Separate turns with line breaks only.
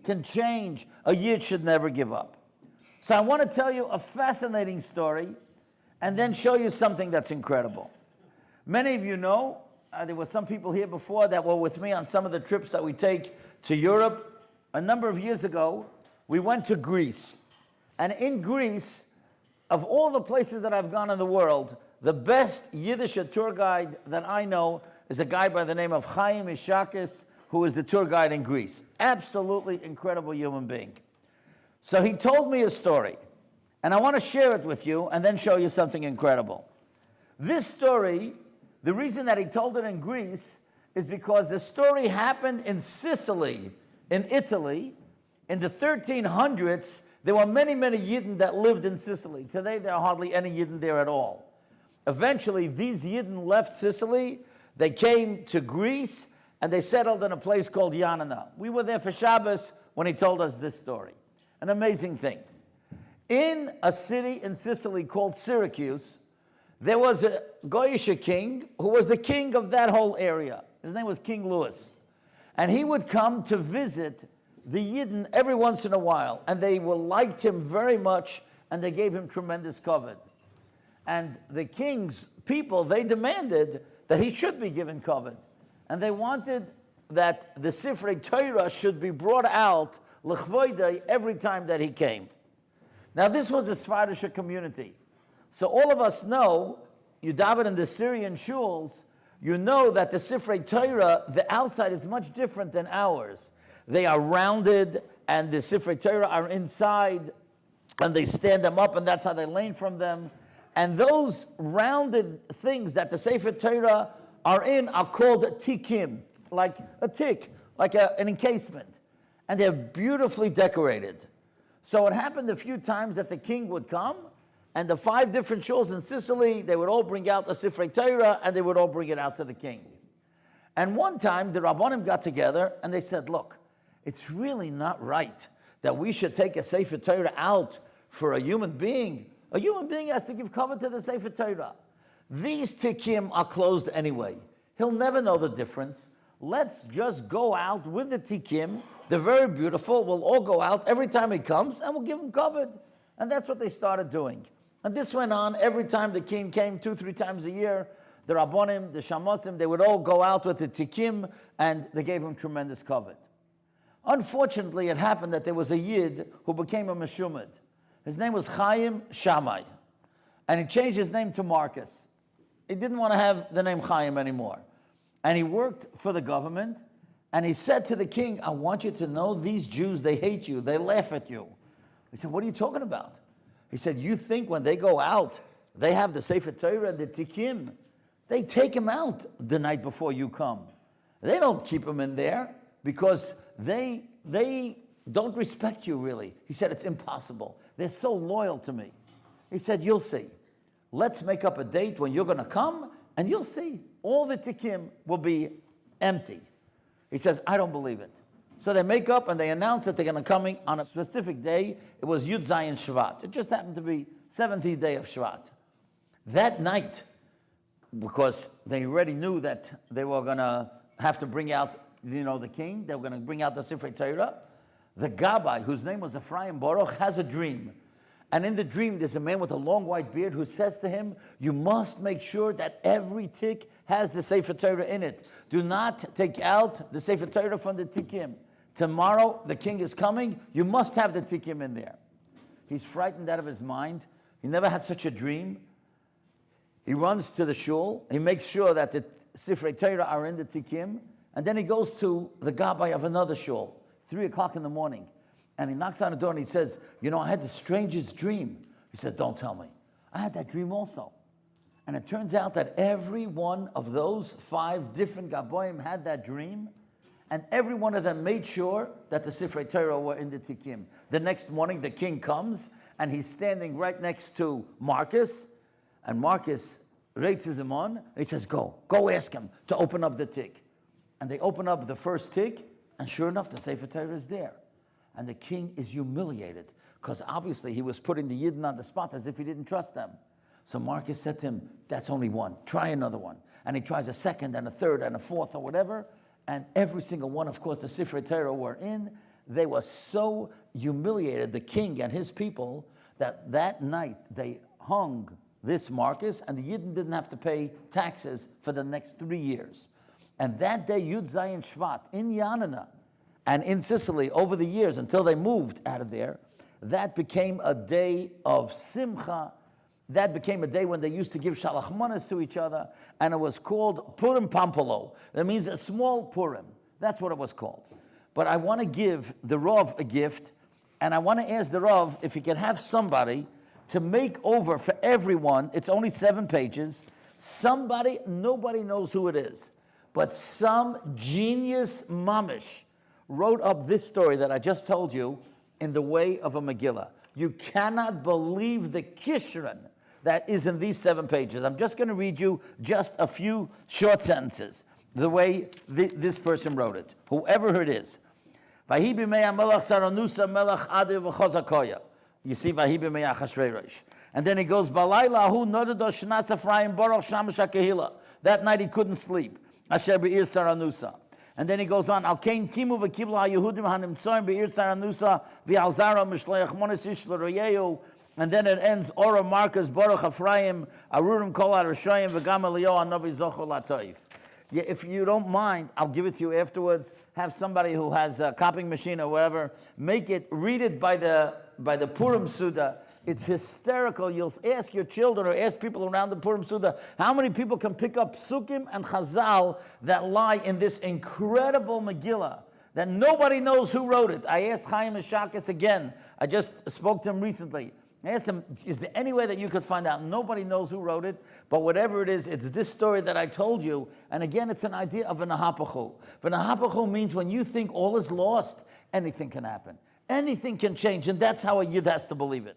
can change. A Yid should never give up. So I want to tell you a fascinating story and then show you something that's incredible. Many of you know, there were some people here before that were with me on some of the trips that we take to Europe. A number of years ago, we went to Greece. And in Greece, of all the places that I've gone in the world, the best Yiddish tour guide that I know is a guy by the name of Chaim Ishakis, who is the tour guide in Greece. Absolutely incredible human being. So he told me a story, and I want to share it with you and then show you something incredible. This story, the reason that he told it in Greece is because the story happened in Sicily, in Italy. In the 1300s, there were many, many Yidden that lived in Sicily. Today, there are hardly any Yidden there at all. Eventually, these Yidden left Sicily, they came to Greece, and they settled in a place called Yanina. We were there for Shabbos when he told us this story. An amazing thing. In a city in Sicily called Syracuse, there was a Goyish king who was the king of that whole area. His name was King Louis. And he would come to visit the Yidden every once in a while, and they liked him very much, and they gave him tremendous kavod. And the king's people, they demanded that he should be given kavod. And they wanted that the Sifrei Torah should be brought out l'chvoidei every time that he came. Now this was a Sephardic community. So all of us know, you daven in the Syrian shuls, you know that the Sifrei Torah, the outside is much different than ours. They are rounded, and the Sifrei Torah are inside, and they stand them up, and that's how they learn from them. And those rounded things that the Sefer Torah are in are called tikim, like a tick, like an encasement. And they're beautifully decorated. So it happened a few times that the king would come, and the 5 different shuls in Sicily, they would all bring out the Sifrei Torah, and they would all bring it out to the king. And one time, the Rabbanim got together, and they said, look, it's really not right that we should take a Sefer Torah out for a human being. A human being has to give cover to the Sefer Torah. These tikim are closed anyway. He'll never know the difference. Let's just go out with the tikim. They're very beautiful. We'll all go out every time he comes, and we'll give him kavod. And that's what they started doing. And this went on every time the king came, 2-3 times a year. The Rabbonim, the Shamosim, they would all go out with the tikim, and they gave him tremendous kavod. Unfortunately, it happened that there was a Yid who became a Meshumad. His name was Chaim Shammai. And he changed his name to Marcus. He didn't want to have the name Chaim anymore. And he worked for the government, and he said to the king, I want you to know these Jews, they hate you, they laugh at you. He said, what are you talking about? He said, you think when they go out, they have the Sefer Torah, the Tikim, they take him out the night before you come. They don't keep him in there because they don't respect you really. He said, it's impossible. They're so loyal to me. He said, you'll see. Let's make up a date when you're going to come, and you'll see. All the Tikim will be empty. He says, I don't believe it. So they make up and they announce that they're going to come on a specific day. It was Yud Zayin Shvat. It just happened to be 17th day of Shvat. That night, because they already knew that they were going to have to bring out, the king, they were going to bring out the Sifrei Torah, the Gabbai, whose name was Ephraim Baruch, has a dream. And in the dream, there's a man with a long white beard who says to him, you must make sure that every tick has the Sefer Torah in it. Do not take out the Sefer Torah from the tikkim. Tomorrow, the king is coming. You must have the tikkim in there. He's frightened out of his mind. He never had such a dream. He runs to the shul. He makes sure that the Sifrei Torah are in the tikkim. And then he goes to the gabbai of another shul, 3 o'clock in the morning. And he knocks on the door and he says, I had the strangest dream. He says, don't tell me. I had that dream also. And it turns out that every one of those 5 different Gaboim had that dream, and every one of them made sure that the Sifrei Torah were in the Tikkim. The next morning, the king comes, and he's standing right next to Marcus, and Marcus raises him on, and he says, go ask him to open up the tick. And they open up the first tick, and sure enough, the Sefer Torah is there. And the king is humiliated, because obviously he was putting the Yidden on the spot as if he didn't trust them. So Marcus said to him, that's only one, try another one. And he tries a second and a third and a fourth or whatever, and every single one, of course, the Sifrei Torah were in. They were so humiliated, the king and his people, that night they hung this Marcus, and the Yidden didn't have to pay taxes for the next 3 years. And that day, Yud Zayin Shvat, in Yanina and in Sicily, over the years, until they moved out of there, that became a day of simcha. That became a day when they used to give shalach manas to each other, and it was called Purim Pampalo. That means a small Purim. That's what it was called. But I want to give the Rav a gift, and I want to ask the Rav if he can have somebody to make over for everyone. It's only 7 pages. Somebody, nobody knows who it is, but some genius mamish wrote up this story that I just told you in the way of a Megillah. You cannot believe the kishran that is in these 7 pages. I'm just going to read you just a few short sentences, the way this person wrote it, whoever it is. Vahi b'mei melech Saranusa melech Adir v'chozakoya. You see, Vahi b'mei Achashverosh. And then he goes, Balayla hu nodado shnas Ephraim baruch shamash hakehila. That night he couldn't sleep. Asher be'ir Saranusa. And then he goes on, Al kain kimu v'kibla ha'yehudim ha'nimtzoim be'ir Saranusa v'al zara mishleach monis ish l'royehu. And then it ends, Ora Marcus baruch Ephraim arurim kol ha'rashayim v'gam Eliyahu ha'navi zochor la'toif. Yeah, if you don't mind, I'll give it to you afterwards. Have somebody who has a copying machine or whatever, make it, read it by the Purim Suda. It's hysterical. You'll ask your children or ask people around the Purim Suda, how many people can pick up Sukkim and Chazal that lie in this incredible Megillah that nobody knows who wrote it. I asked Chaim Meshakis again. I just spoke to him recently. I asked him, is there any way that you could find out? Nobody knows who wrote it, but whatever it is, it's this story that I told you. And again, it's an idea of a nahapachu. Nahapachu means when you think all is lost, anything can happen. Anything can change, and that's how a Yid has to believe it.